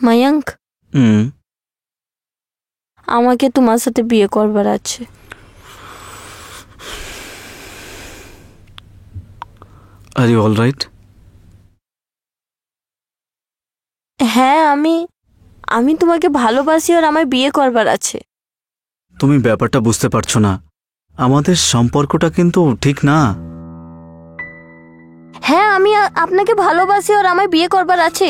মায়াঙ্ক, আমাকে তোমার সাথে বিয়ে করবার আছে। Are you all right? হ্যাঁ, আমি তোমাকে ভালোবাসি আর আমার বিয়ে করবার আছে। তুমি ব্যাপারটা বুঝতে পারছো না, আমাদের সম্পর্কটা কিন্তু ঠিক না। হ্যাঁ, আমি আপনাকে ভালোবাসি আর আমার বিয়ে করবার আছে।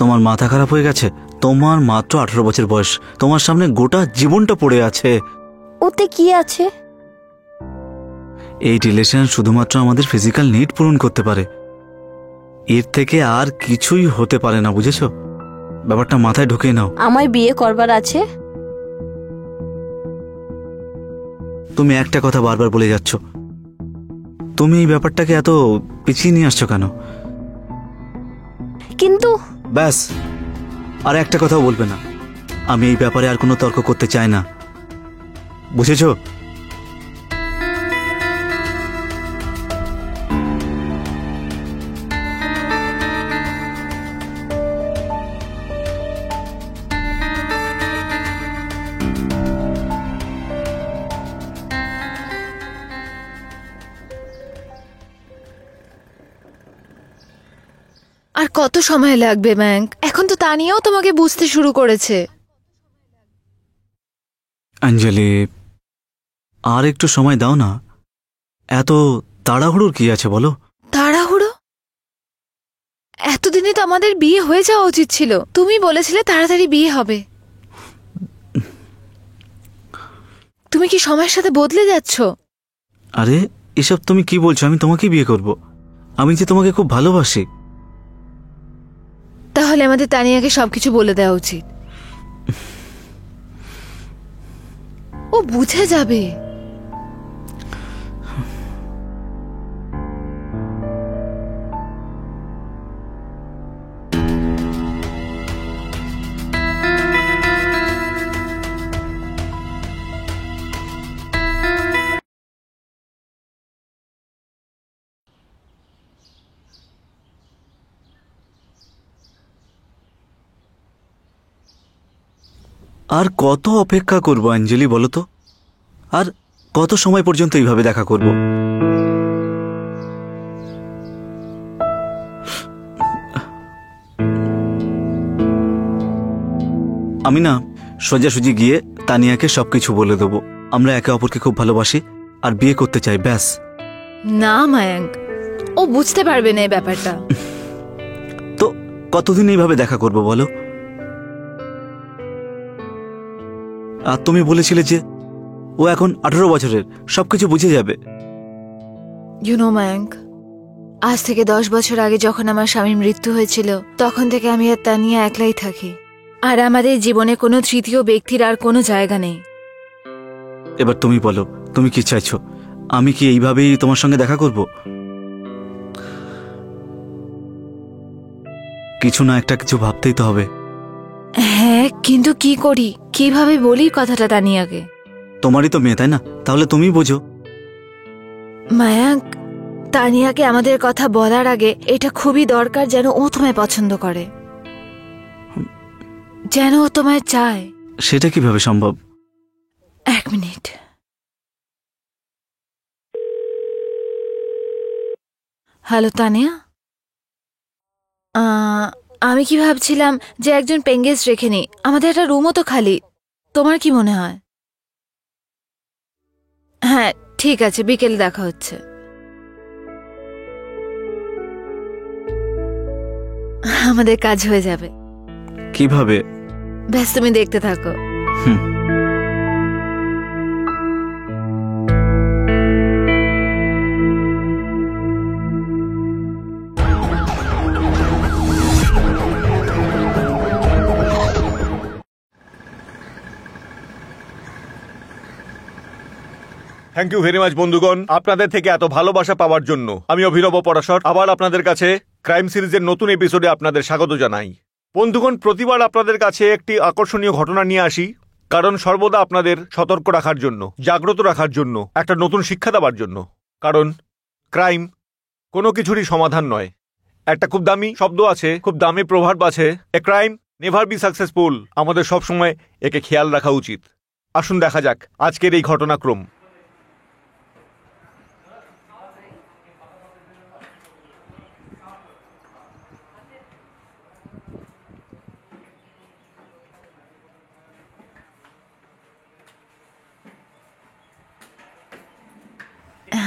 তোমার মাথা খারাপ হয়ে গেছে? তোমার মাত্র 18 বছর বয়স, তোমার সামনে গোটা জীবনটা পড়ে আছে। ওতে কি আছে? এই রিলেশন শুধুমাত্র আমাদের ফিজিক্যাল নিড পূরণ করতে পারে, এর থেকে আর কিছুই হতে পারে না, বুঝেছো? ব্যাপারটা মাথায় ঢুকিয়ে নাও। আমার বিয়ে করবার আছে। তুমি একটা কথা বারবার বলে যাচ্ছ, তুমি এই ব্যাপারটাকে এত পিছিয়ে নিয়ে আসছো কেন? কিন্তু ব্যাস, আর একটা কথাও বলবে না। আমি এই ব্যাপারে আর কোনো তর্ক করতে চাই না, বুঝেছো? আর কত সময় লাগবে ম্যাঙ্ক? এখন তো তানিয়াও তোমাকে বুঝতে শুরু করেছে। অঞ্জলি, আর একটু সময় দাও না। এত তাড়াহুড়োর কি আছে বলো? তাড়াহুড়ো? এতদিনে তো আমাদের বিয়ে হয়ে যাওয়া উচিত ছিল। তুমি বলেছিলে তাড়াতাড়ি বিয়ে হবে। তুমি কি সময়ের সাথে বদলে যাচ্ছ? আরে এসব তুমি কি বলছো? আমি তোমাকে বিয়ে করব, আমি যে তোমাকে খুব ভালোবাসি। তাহলে আমাদের তানিয়াকে সবকিছু বলে দেওয়া উচিত। ও বুঝে যাবে। আর কত অপেক্ষা করব অঞ্জলি, বলো তো? আর কত সময় পর্যন্ত এইভাবে দেখা করব? আমি না সোজাসুজি গিয়ে তানিয়াকে সবকিছু বলে দেবো। আমরা একে অপরকে খুব ভালোবাসি আর বিয়ে করতে চাই, ব্যাস। না মায়াঙ্ক, ও বুঝতে পারবে না এই ব্যাপারটা। তো কতদিন এইভাবে দেখা করব বলো? আর তুমি বলেছিলে যে ও এখন 18 বছরের, সবকিছু বুঝে যাবে। ইউ নো মায়াঙ্ক, আজ থেকে 10 বছর আগে যখন আমার স্বামীর মৃত্যু হয়েছিল, তখন থেকে আমি আর তানিয়া একলাই থাকি। আর আমাদের জীবনে কোনো তৃতীয় ব্যক্তির আর কোনো জায়গা নেই। এবার তুমি বলো, তুমি কি চাইছো? আমি কি এইভাবেই তোমার সঙ্গে দেখা করব? কিছু না একটা কিছু ভাবতেই তো হবে। হ্যাঁ, কিন্তু কি করি, কিভাবে বলি কথাটা তানিয়াকে? তোমারই তো মেয়ে, তাই না? তাহলে তুমি বোঝো। মায়াঙ্ক, তানিয়াকে আমাদের কথা বলার আগে এটা খুবই দরকার যেন ও তোমায় পছন্দ করে, যেন ও তোমায় চায়। সেটা কিভাবে সম্ভব? 1 মিনিট। হ্যালো তানিয়া, আমি কি ভাবছিলাম যে একজন পেঙ্গেস রেখে নি, আমাদের একটা রুমও তো খালি। তোমার কি মনে হয়? হ্যাঁ ঠিক আছে, বিকেলে দেখা হচ্ছে। আমাদের কাজ হয়ে যাবে। কিভাবে? ব্যাস তুমি দেখতে থাকো। থ্যাংক ইউ ভেরি মাচ বন্ধুগণ, আপনাদের থেকে এত ভালোবাসা পাওয়ার জন্য। আমি অভিনব পরাশর আবার আপনাদের কাছে ক্রাইম সিরিজের নতুন এপিসোডে আপনাদের স্বাগত জানাই। বন্ধুগণ, প্রতিবার আপনাদের কাছে একটি আকর্ষণীয় ঘটনা নিয়ে আসি, কারণ সর্বদা আপনাদের সতর্ক রাখার জন্য, জাগ্রত রাখার জন্য, একটা নতুন শিক্ষা দেওয়ার জন্য। কারণ ক্রাইম কোনো কিছুরই সমাধান নয়, একটা খুব দামি শব্দ আছে, খুব দামি প্রভাব আছে, a crime never be successful. আমাদের সব সময় একে খেয়াল রাখা উচিত। আসুন দেখা যাক আজকের এই ঘটনাক্রম।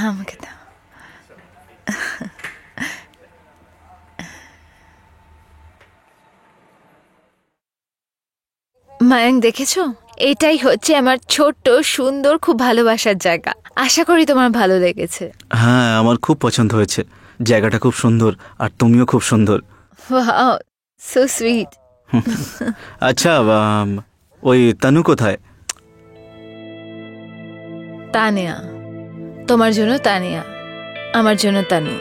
আমাকে দাও। মায়াঙ্ক, দেখেছো? এটাই হচ্ছে আমার ছোট্ট সুন্দর খুব ভালোবাসার জায়গা। আশা করি তোমার ভালো লেগেছে। হ্যাঁ, আমার খুব পছন্দ হয়েছে। জায়গাটা খুব সুন্দর, আর তুমিও খুব সুন্দর। Wow, so sweet. আচ্ছা, ওই তানু কোথায়? তানিয়া, তোমার জন্য তানিয়া, আমার জন্য তানু।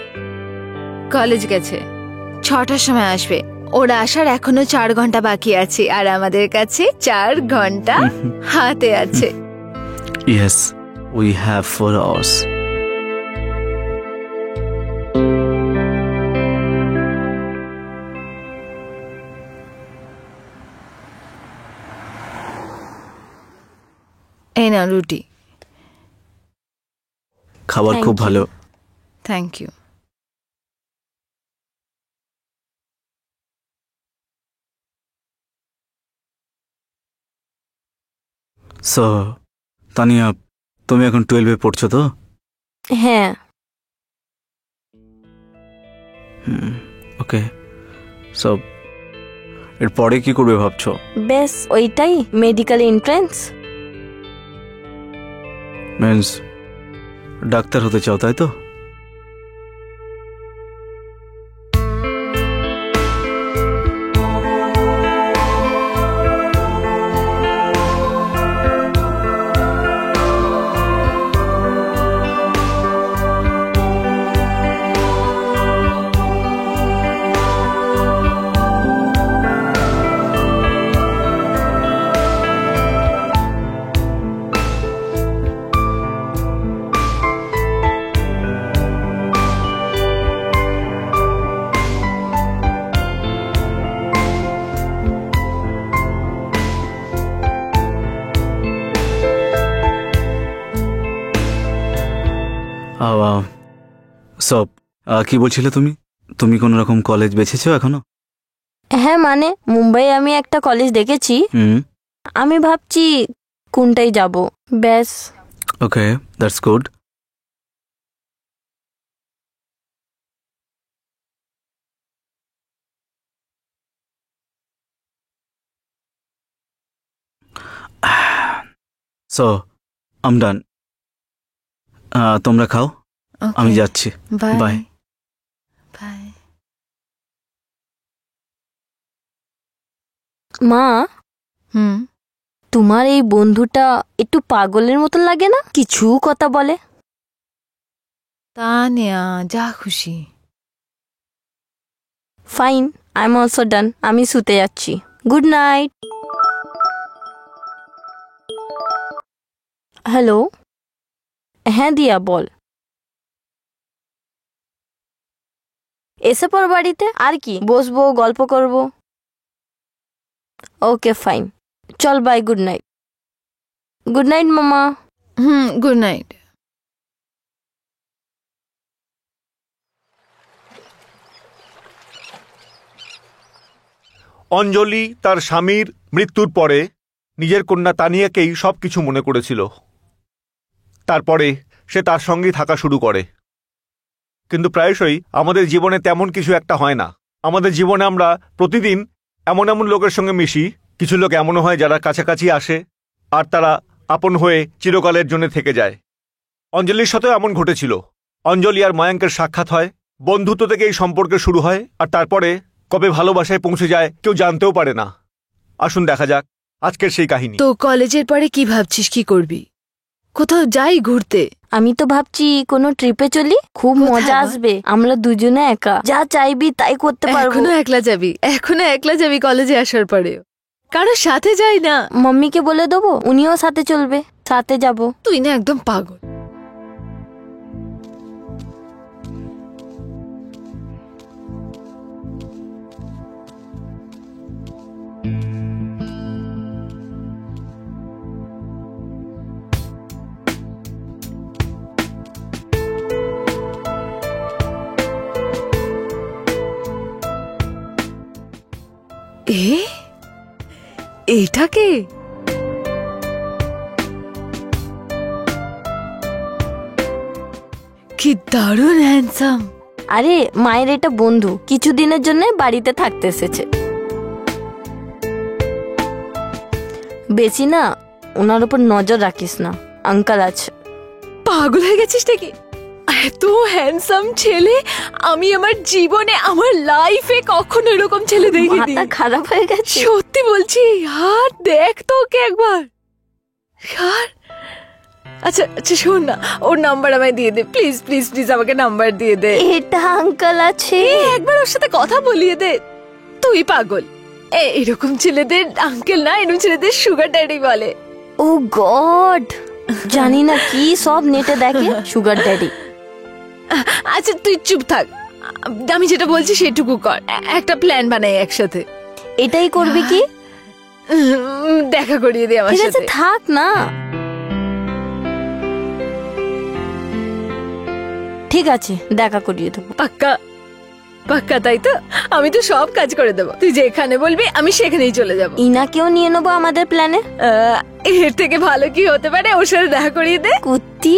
কলেজ গেছে, 6টার সময় আসবে। ওরা আসার এখনো 4 ঘন্টা বাকি আছে, আর আমাদের কাছে 4 ঘন্টা হাতে আছে। Yes, we have 4 hours. এই নাও রুটি। খাবার Thank খুব you. ভালো। Thank you. সো তানিয়া, তুমি এখন 12-এ পড়ছো তো? হ্যাঁ। ওকে, সো এরপরে কি করবে ভাবছো? বেশ, ওইটাই মেডিকেল এন্ট্রান্স। মিন্স ডাক্তার হতে চাও, তাই তো? সব কি বলছিলে তুমি? তুমি কোন রকম কলেজ বেছেছো এখনো? হ্যাঁ, মানে মুম্বাই আমি একটা কলেজ দেখেছি। আমি ভাবছি কোনটাই যাব। ব্যাস। ওকে, দ্যাটস গুড। সো আম ডান। তোমরা খাও, আমি যাচ্ছি। Bye bye. বাই। মা, হুম, তোমার এই বন্ধুটা একটু পাগলের মতো লাগে না? কিছু কথা বলে। তানিয়া, যা খুশি। ফাইন, আই এম অলসো ডান। আমি শুতে যাচ্ছি। Good night. হ্যালো। হ্যাঁ দিয়া, বল। এসে পর বাড়িতে। আর কি, বসবো, গল্প করব। ওকে ফাইন, চল bye. Good night. Good night মামা। Good night. অঞ্জলি তার স্বামীর মৃত্যুর পরে নিজের কন্যা তানিয়াকেই সবকিছু মনে করেছিল। তারপরে সে তার সঙ্গেই থাকা শুরু করে। কিন্তু প্রায়শই আমাদের জীবনে তেমন কিছু একটা হয় না। আমাদের জীবনে আমরা প্রতিদিন এমন এমন লোকের সঙ্গে মিশি, কিছু লোক এমনও হয় যারা কাছাকাছি আসে আর তারা আপন হয়ে চিরকালের জন্য থেকে যায়। অঞ্জলির সাথেও এমন ঘটেছিল। অঞ্জলি আর মায়াঙ্কের সাক্ষাৎ হয়, বন্ধুত্ব থেকে এই সম্পর্কে শুরু হয়, আর তারপরে কবে ভালোবাসায় পৌঁছে যায় কেউ জানতেও পারে না। আসুন দেখা যাক আজকের সেই কাহিনী। তো কলেজের পরে কি ভাবছিস, কি করবি? কোথাও যাই ঘুরতে? আমি তো ভাবছি কোনো ট্রিপে চলি, খুব কোথায় মজা বল? আসবে। আমরা দুজনে একা যা চাইবি তাই করতে পারবো। এখনো একলা যাবি? এখনো একলা যাবি কলেজে আসার পরে? কারোর সাথে যাই না? মাম্মিকে বলে দেবো, উনিও সাথে চলবে, সাথে যাব। তুই না একদম পাগল। এটা কে? কি দারুণ হ্যান্ডসাম। আরে মায়ের এটা বন্ধু, কিছুদিনের জন্য বাড়িতে থাকতে এসেছে। বেশি না ওনার উপর নজর রাখিস না, আঙ্কেল আছে। পাগল হয়ে গেছিস নাকি? এত হ্যান্ডসাম ছেলে আমি আমার জীবনে, আমার লাইফে কখনো এরকম ছেলে দেখিনি। মাথা খারাপ হয়ে গেছে। সত্যি বলছি, আর দেখ তো ওকে একবার। আর আচ্ছা আচ্ছা শোন না, ওর নাম্বার আমায় দিয়ে দে প্লিজ প্লিজ প্লিজ, আমাকে নাম্বার দিয়ে দে। এটা আঙ্কেল আছে, একবার ওর সাথে কথা বলিয়ে দে। তুই পাগল, এরকম ছেলেদের আঙ্কেল না, এরকম ছেলেদের সুগার ড্যাডি বলে। ও গড, জানি না কি সব নেটে দেখে সুগার ড্যাডি। আচ্ছা তুই চুপ থাক, আমি যেটা বলছি সেটুকু কর। একটা প্ল্যান বানাই একসাথে। এটাই করবি কি? দেখা করিয়ে দে আমার ঠিক আছে সাথে। থাক না। ঠিক আছে দেখা করিয়ে দেবো। পাক্কা পাক্কা, তাই তো? আমি তো সব কাজ করে দেবো, তুই যেখানে বলবি আমি সেখানেই চলে যাবো। ইনাকেও নিয়ে নেবো আমাদের প্ল্যানে। এর থেকে ভালো কি হতে পারে? ওর সাথে দেখা করিয়ে দে। কুত্তি।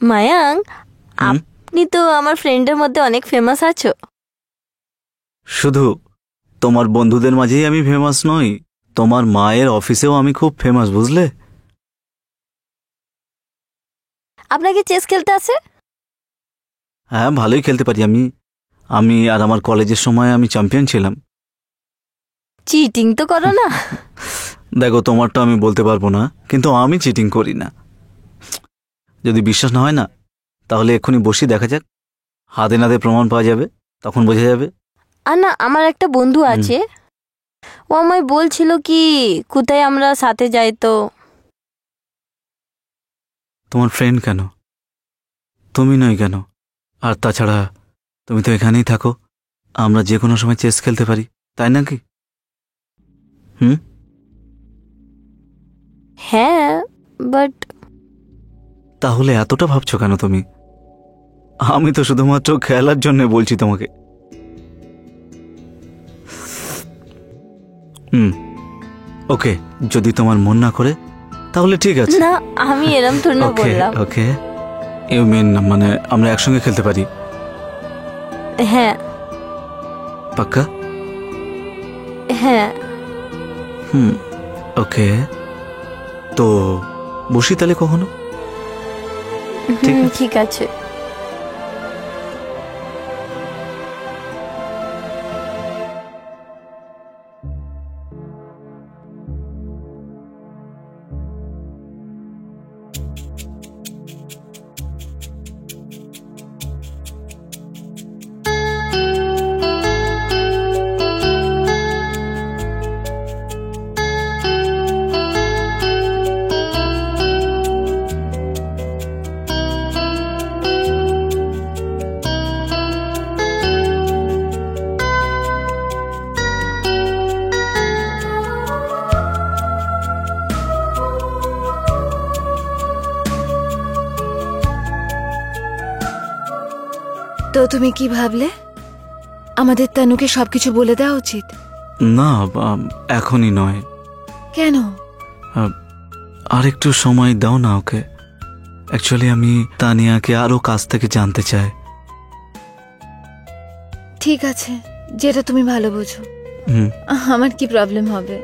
মায়াঙ্ক, আপনি তো আমার ফ্রেন্ডের মধ্যে অনেক ফেমাস আছো। শুধু তোমার বন্ধুদের মাঝেই আমি ফেমাস নই, তোমার মায়ের অফিসেও আমি খুব ফেমাস, বুঝলে? আপনাকে চেস খেলতে আছে? হ্যাঁ, ভালোই খেলতে পারি আমি। আর আমার কলেজের সময় আমি চ্যাম্পিয়ন ছিলাম। চিটিং তো করো না? দেখো, তোমারটা আমি বলতে পারবো না, কিন্তু আমি চিটিং করি না। যদি বিশ্বাস না হয় না, তাহলে এক্ষুনি বসি, দেখা যাক। হাতে নাতে প্রমাণ পাওয়া যাবে, তখন বোঝা যাবে। আর না, আমার একটা বন্ধু আছে, ও আমায় বলছিল কি কোথায় আমরা সাথে যাই। তো তোমার ফ্রেন্ড কেন? তুমি নয় কেন? আর তাছাড়া তুমি তো এখানেই থাকো, আমরা যে কোনো সময় চেস খেলতে পারি, তাই নাকি? হ্যাঁ, বাট তাহলে এতটা ভাবছো কেন তুমি? আমি তো শুধুমাত্র খেলার জন্য বলছি তোমাকে। ওকে, যদি তোমার মন না করে তাহলে ঠিক আছে। না, আমি এরম তোর না ওকে বললাম। ওকে, ইউ মিন মানে আমরা একসঙ্গে খেলতে পারি? হ্যাঁ পাক্কা? হ্যাঁ। ওকে, তো বসি তাহলে কখনো? ঠিক আছে। তো তুমি কি ভাবলে? আমাদের তানুকে সবকিছু বলে দেওয়া উচিত? না, এখনই নয়। কেন? আর একটু সময় দাও না ওকে। অ্যাকচুয়ালি আমি তানিয়াকে আরো কাছ থেকে জানতে চাই। ঠিক আছে, যেটা তুমি ভালো বোঝো। আমার কি প্রবলেম হবে?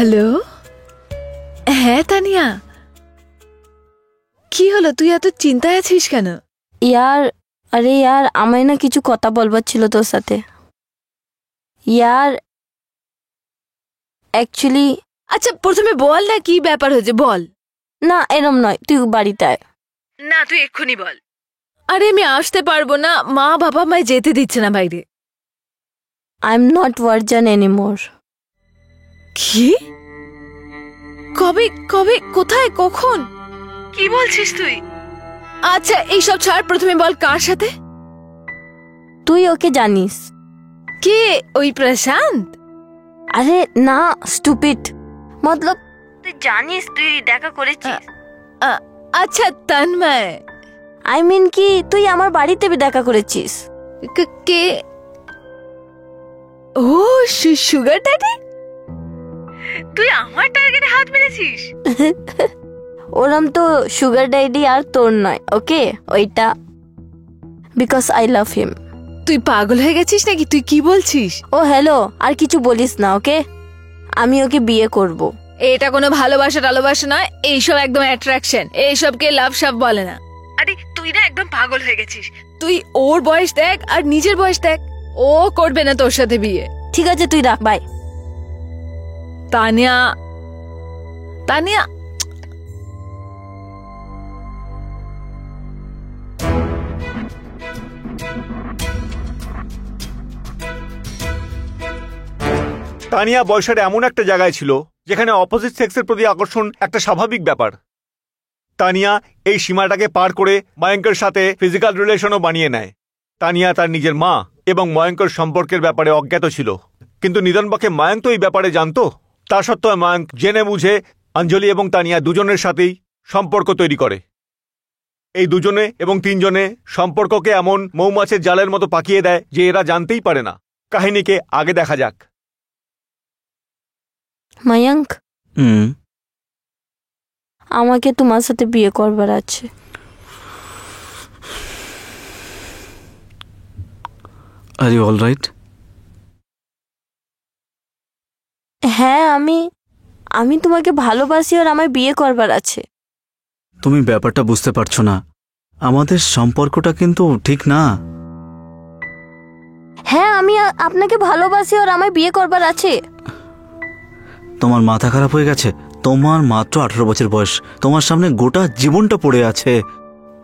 হ্যালো, হ্যাঁ তানিয়া, কি হলো? তুই এত চিন্তায় আছিস কেন? আরে ইয়ার, আমায় না কিছু কথা বলবার ছিল তোর সাথে। অ্যাকচুয়ালি। আচ্ছা প্রথমে বল না, কি ব্যাপার হয়েছে বল। না এরম নয়, তুই বাড়িতে আয়। না তুই এক্ষুনি বল। আরে আমি আসতে পারবো না, মা বাবা আমায় যেতে দিচ্ছে না বাইরে। I am not virgin anymore. কি? কবে কবে, কোথায়, কখন? কি বলছিস তুই? আচ্ছা এইসব ছাড়, প্রথমে বল কার সাথে? তুই ওকে জানিস? কে? ওই প্রশান্ত? আরে না স্টুপিড, মতলব তুই জানিস, তুই দেখা করেছিস। আচ্ছা তন্ময়। আই মিন কি, তুই আমার বাড়িতে দেখা করেছিস। কে? ও সুগার ড্যাডি, তুই আমার টার্গেটে হাত মেরেছিস। ওরম তো সুগার ড্যাডি আর তোর নয়, ওকে? ওইটা বিকজ আই লাভ হিম। তুই পাগল হয়ে গেছিস নাকি? তুই কি বলছিস? ও হ্যালো, আর কিছু বলিস না, ওকে? আমি ওকে বিয়ে করব। এটা কোনো ভালোবাসা টালোবাসা নয়, এইসব একদম অ্যাট্রাকশন, এইসবকে লাভ সাভ বলে না। আরে তুই না একদম পাগল হয়ে গেছিস। তুই ওর বয়স দেখ আর নিজের বয়স দেখ, ও করবে না তোর সাথে বিয়ে। ঠিক আছে তুই রাখ, বাই। তানিয়া, তানিয়া। তানিয়া বয়সের এমন একটা জায়গায় ছিল যেখানে অপোজিট সেক্সের প্রতি আকর্ষণ একটা স্বাভাবিক ব্যাপার। তানিয়া এই সীমাটাকে পার করে ময়ঙ্কের সাথে ফিজিক্যাল রিলেশনও বানিয়ে নেয়। তানিয়া তার নিজের মা এবং ময়ঙ্কের সম্পর্কের ব্যাপারে অজ্ঞাত ছিল, কিন্তু নিধনবাকে ময়ঙ্ক তো এই ব্যাপারে জানতো। তা সত্ত্বেও ময়ঙ্ক জেনে বুঝে অঞ্জলি এবং তানিয়া দুজনের সাথেই সম্পর্ক তৈরি করে। এই দুজনে এবং তিনজনে সম্পর্ককে এমন মৌমাছির জালের মতো পাকিয়ে দেয় যে এরা জানতেই পারে না। কাহিনীকে আগে দেখা যাক। ময়ঙ্ক, হুম। আমাকে তোমার সাথে বিয়ে করবার আছে। Are you all right? হ্যাঁ, আমি তোমাকে ভালোবাসি আর আমায় বিয়ে করবার আছে। তুমি ব্যাপারটা বুঝতে পারছো না, আমাদের সম্পর্কটা কিন্তু ঠিক না। হ্যাঁ, আমি আপনাকে ভালোবাসি আর আমায় বিয়ে করবার আছে। তোমার মাথা খারাপ হয়ে গেছে? তোমার মাত্র 18 বছর বয়স, তোমার সামনে গোটা জীবনটা পড়ে আছে।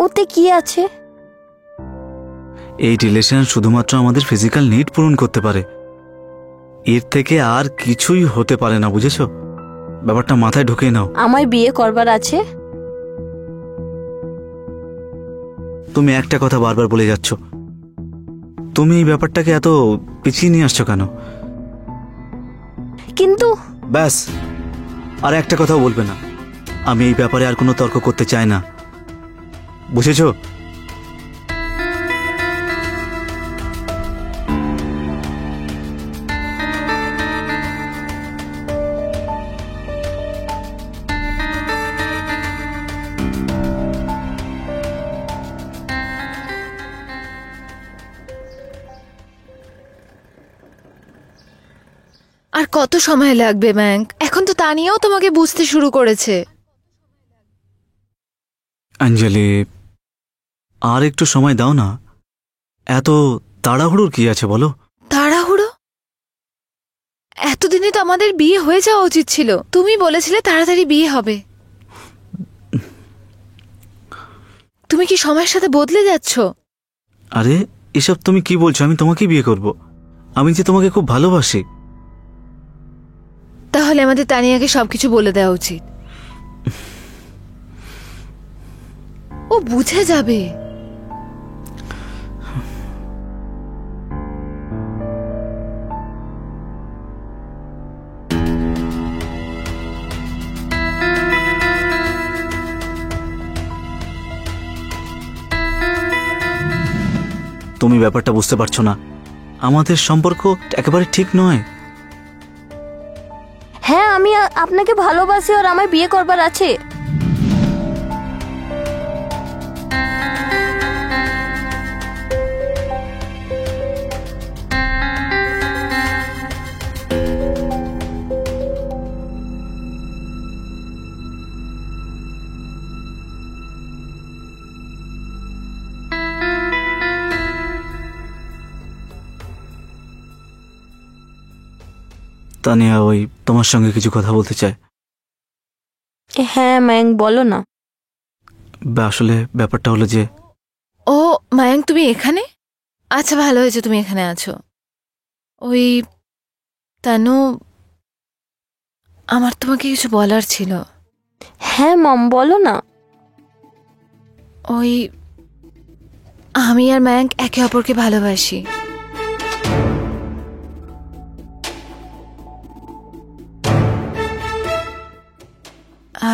ওতে কি আছে? এই রিলেশন শুধুমাত্র আমাদের ফিজিক্যাল নিড পূরণ করতে পারে, এর থেকে আর কিছুই হতে পারে না, বুঝেছো? ব্যাপারটা মাথায় ঢুকিয়ে নাও। আমায় বিয়ে করবার আছে। তুমি একটা কথা বারবার বলে যাচ্ছ, তুমি এই ব্যাপারটাকে এত পিছিয়ে নিয়ে আসছো কেন? কিন্তু ব্যাস, আর একটা কথাও বলবে না। আমি এই ব্যাপারে আর কোনো তর্ক করতে চাই না, বুঝেছো? আর কত সময় লাগবে ম্যাঙ্ক? এখন তো তানিয়াও তোমাকে বুঝতে শুরু করেছে। অঞ্জলি, আর একটু সময় দাও না। এত তাড়াহুড়োর কি আছে বলো? তাড়াহুড়ো? এতদিনে তো আমাদের বিয়ে হয়ে যাওয়া উচিত ছিল। তুমি বলেছিলে তাড়াতাড়ি বিয়ে হবে। তুমি কি সময়ের সাথে বদলে যাচ্ছ? আরে এসব তুমি কি বলছো? আমি তোমাকেই বিয়ে করব। আমি যে তোমাকে খুব ভালোবাসি। তাহলে আমাদের তানিয়াকে সবকিছু বলে দেওয়া উচিত। ও বুঝে যাবে। তুমি ব্যাপারটা বুঝতে পারছো না, আমাদের সম্পর্ক একেবারে ঠিক নয়। হ্যাঁ, আমি আপনাকে ভালোবাসি আর আমায় বিয়ে করবার আছে। তানিয়া ওই তোমার সঙ্গে কিছু কথা বলতে চায়। হ্যাঁ ম্যাং, বলো না। আসলে ব্যাপারটা হলো যে, ও মায়াঙ্ক, তুমি এখানে? আচ্ছা, ভালো হয়েছে তুমি এখানে আছো। ওই তানু, আমার তোমাকে কিছু বলার ছিল। হ্যাঁ মম, বলো না। ওই আমি আর মায়াঙ্ক একে অপরকে ভালোবাসি।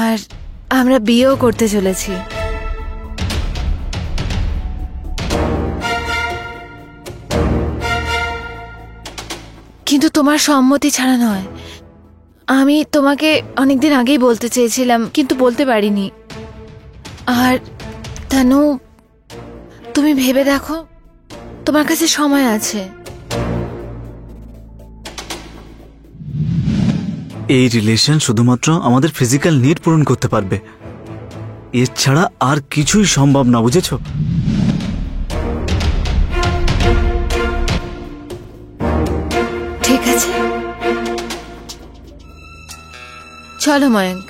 আর আমরা বিয়েও করতে চলেছি। কিন্তু তোমার সম্মতি ছাড়া নয়। আমি তোমাকে অনেকদিন আগেই বলতে চেয়েছিলাম, কিন্তু বলতে পারিনি। আর তানু, তুমি ভেবে দেখো, তোমার কাছে সময় আছে। এই রিলেশন শুধুমাত্র আমাদের ফিজিক্যাল নিড পূরণ করতে পারবে, এর ছাড়া আর কিছুই সম্ভব না, বুঝেছো? ঠিক আছে, চলো ময়ঙ্ক।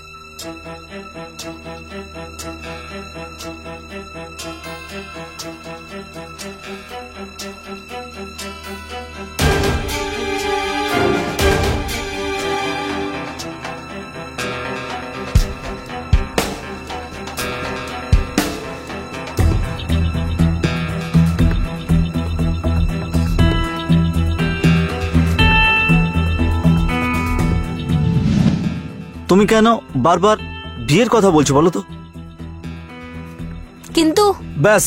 তুমি কেন বারবার বিয়ের কথা বলছো বলো তো? কিন্তু ব্যাস,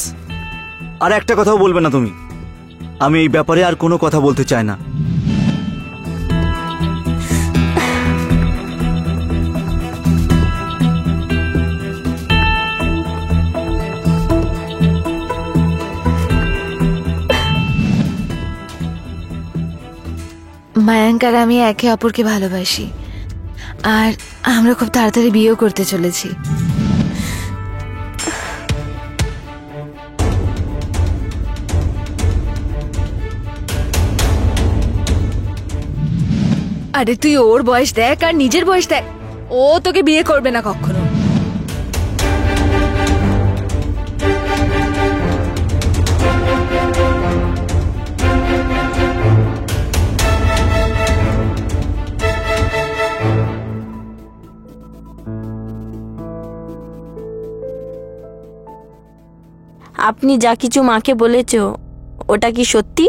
আর একটা কথাও বলবে না তুমি। আমি এই ব্যাপারে আর কোনো কথা বলতে চাই না। মায়াঙ্ক আর আমি একে অপরকে ভালোবাসি, আর আমরা খুব তাড়াতাড়ি বিয়েও করতে চলেছি। আরে তুই ওর বয়স দেখ আর নিজের বয়স দেখ, ও তোকে বিয়ে করবে না কখনো। আপনি যা কিছু মাকে বলেছ ওটা কি সত্যি?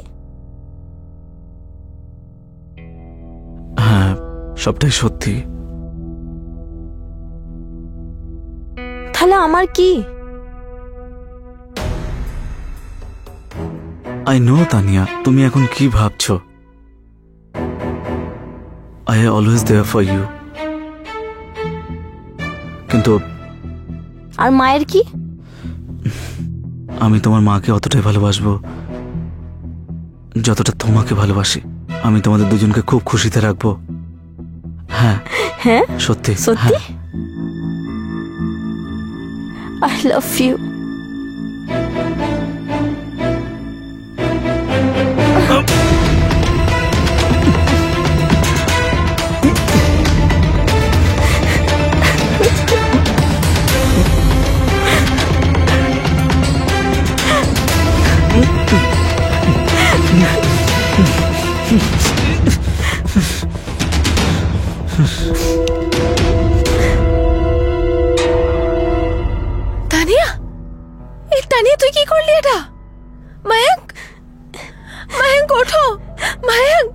হ্যাঁ, সবটাই সত্যি। তাহলে আমার কি? আই নো তানিয়া, তুমি এখন কি ভাবছো। I always there for you. কিন্তু আর মায়ের কি? আমি তোমার মাকে অতটাই ভালোবাসবো যতটা তোমাকে ভালোবাসি। আমি তোমাদের দুজনকে খুব খুশিতে রাখবো। হ্যাঁ হ্যাঁ, সত্যি সত্যি? হ্যাঁ। I love you. তানিয়া, এই তানিয়া তুই কি করলি এটা? মায়াঙ্ক, মায়াঙ্ক ওঠো, মায়াঙ্ক।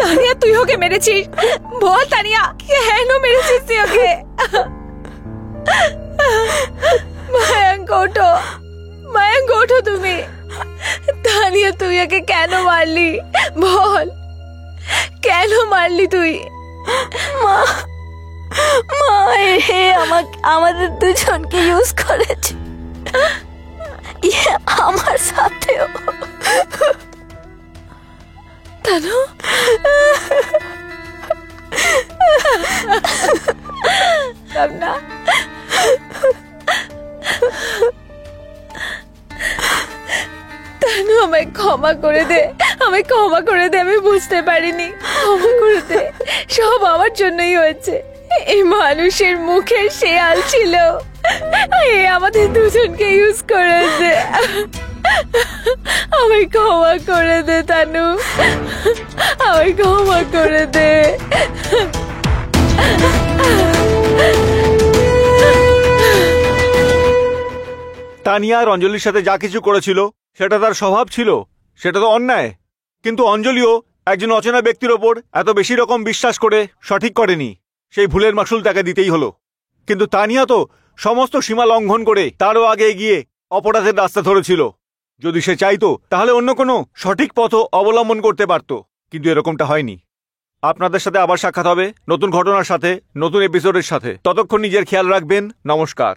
তানিয়া তুই ওকে মেরেছিস, বল তানিয়া কেন মেরেছিস তুই ওকে? মায়াঙ্ক ওঠো, মায়াঙ্ক ওঠো তুমি। তানিয়া তুই ওকে কেন মারলি বল, কেন মারলি তুই? মা, মা হে আমাদের দুজনকে ইউজ করেছে, আমার সাথেও। তানু, না তানু, আমায় ক্ষমা করে দে, আমায় ক্ষমা করে দে, আমি বুঝতে পারিনি, ক্ষমা করে দে, সব আমার জন্যই হয়েছে। এই মানুষের মুখে শেয়াল ছিল, এ আমাদের দুজনকে ইউজ করেছে। আমায় ক্ষমা করে দে তানু, আমায় ক্ষমা করে দে। তানিয়া আর অঞ্জলির সাথে যা কিছু করেছিল সেটা তার স্বভাব ছিল, সেটা তো অন্যায়। কিন্তু অঞ্জলিও একজন অচেনা ব্যক্তির ওপর এত বেশি রকম বিশ্বাস করে সঠিক করেনি, সেই ভুলের মাসুল তাকে দিতেই হলো। কিন্তু তানিয়া তো সমস্ত সীমা লঙ্ঘন করে তারও আগে এগিয়ে অপরাধের রাস্তা ধরেছিল। যদি সে চাইতো তাহলে অন্য কোনো সঠিক পথ অবলম্বন করতে পারত, কিন্তু এরকমটা হয়নি। আপনাদের সাথে আবার সাক্ষাৎ হবে নতুন ঘটনার সাথে, নতুন এপিসোডের সাথে। ততক্ষণ নিজের খেয়াল রাখবেন। নমস্কার।